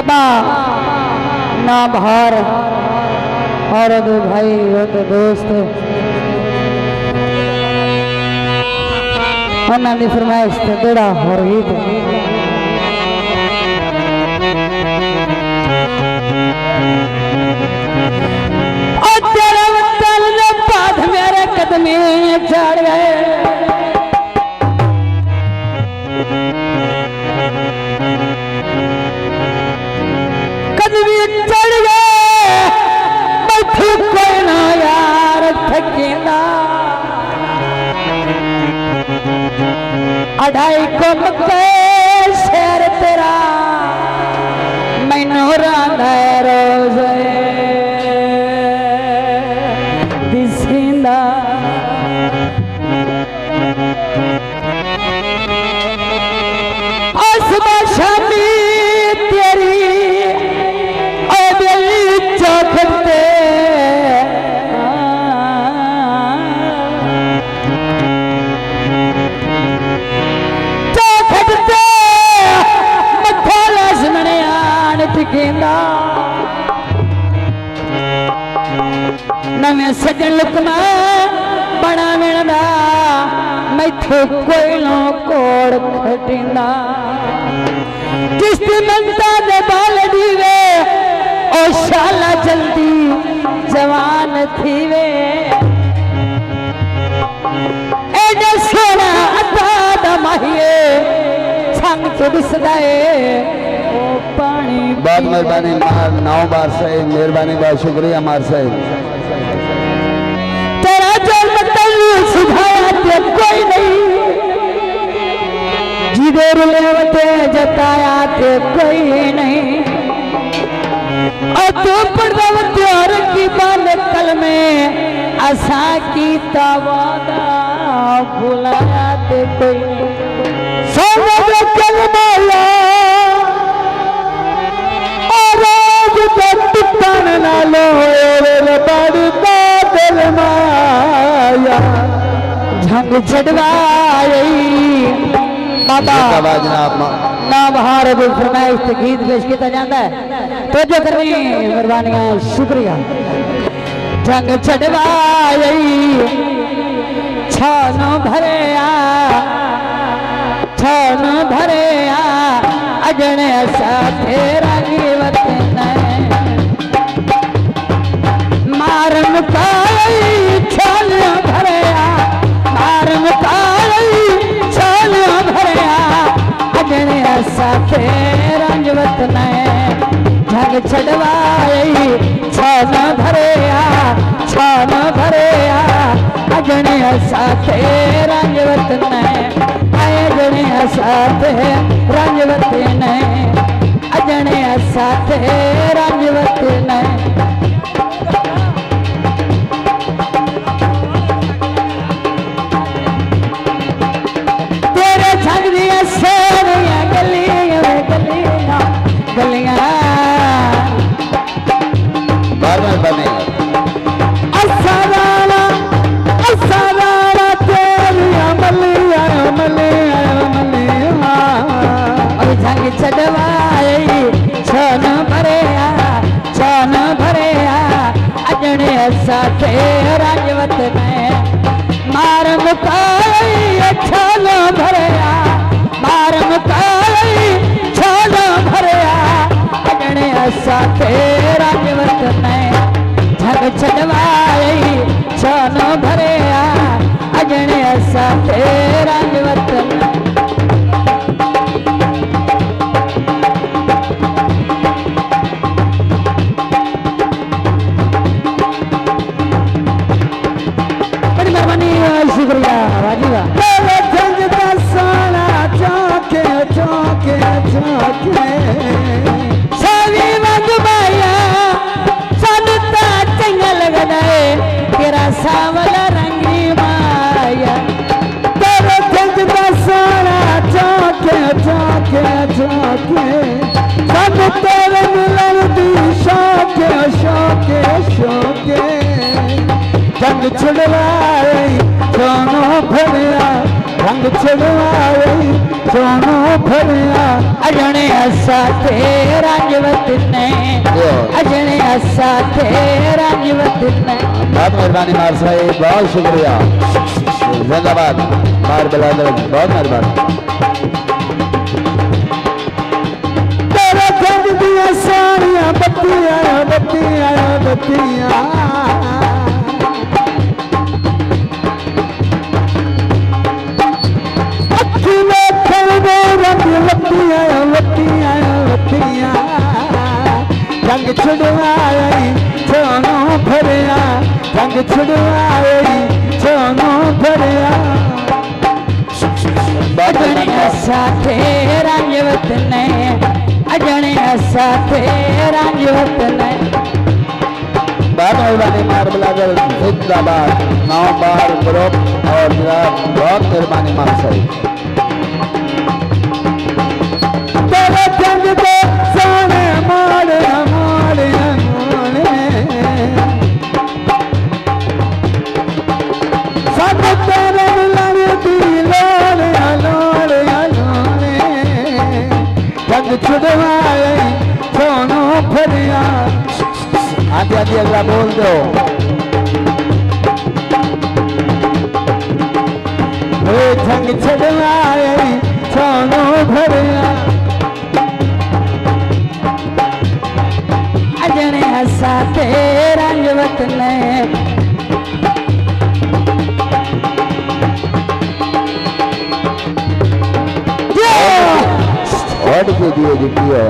बाबा ना भार और दो भाई हो तो दोस्त उन्होंने फरमाइश तो जोड़ा और गीत मेरे कदमे चढ़ गए कदमी चढ़ गए बैठू कोई ना यार थकेंदा अढ़ाई को मक्के शेर तेरा मैनू रांदा रोज दिसींदा असबा शामी तेरी चौखटे चौखटे मथा लसमने आन टिकेंदा नवे सजन लुकना बड़ा मिलदा मैथों कोई लो कोड़ खटिंदा किस्ती मनता दे बाल दीवे ओ शाला जल्दी जवान थी वे एडे सोना अता दमाहिए संग चुदसदाए ओ पानी बहुत मेहरबानी नाव बार साहब मेहरबानी बहुत शुक्रिया मार साहब तेरा जन्म तल्लू सुधाया ते कोई नहीं जिदे रुलेवते जताया ते कोई नहीं और तू पड़दावती और की बाल कल में आशा की तावादा भुलाया ते कोई नहीं सोने कल माया और आज तक टन ना लो रे बड़ी बादल माया झंग चढ़वाई बाबा ना बहार फरमाइश गीत पेश किया जाता है तो जो करनी मेहरबानियां शुक्रिया जंग चढ़वाई छान भरे अजने साथे रागी वतन मारम काई छान भरे मारम काई छान भरे अजने साथे रंजवत झग छड़वाई छान भरे अजने साथे रंजवत अजने साथे रंजवत अजने साथे रंजवत तेरे झग दिया सोनिया गलियां गलियां गलियां बार बार बने असराना तेरी अमलिया और झंग चढ़वाई छान भरे अजने साथे राजवत में मार मुकाई छान भरे मार मुकाई छान भरे अजने साथे राजवत में झग चढ़वाई छान भरे अजने साथे राजवत बड़ी मेहरबानी शुक्रिया वाजीवा सभी मगबाया सनता चंगल गदाए तेरा सावला रंगी माया तेरे दिल का सोना चौके सब तेरे मिलन दी शौके जंग छुड़वाई दोनों भरिया रंग छुड़वाए सोनू भरिया अजने असा थे राजवत ने अजने असा थे राजवत ने। बहुत मेहरबानी मार साहब, बहुत शुक्रिया, जिंदाबाद मार बलादर, बहुत मेहरबानी। तेरे रंग दिया साड़ियां बत्तियां बत्तियां बत्तियां रंग छुड़वाई सोनू भरिया रंग छुड़वाई सोनू भरिया अजने असा थे राजवत ने अजने असा थे राजवत ने। बहुत मेहरबानी मार बलादर, जिंदाबाद 9 बार ग्रुप और जनाब बहुत मेहरबानी मार साहब। तेरे जंग दे सोने मोड़ मोड़ मोड़े सब तेरे लगती लोड़ लोड़ लोड़े रंग छुड़वाए सोनू भरिया। आदि आदि अगला बोल दो। रंग छुड़वाए सोनू भरिया अजने असा थे राजवत ने। और के दिए जीती है।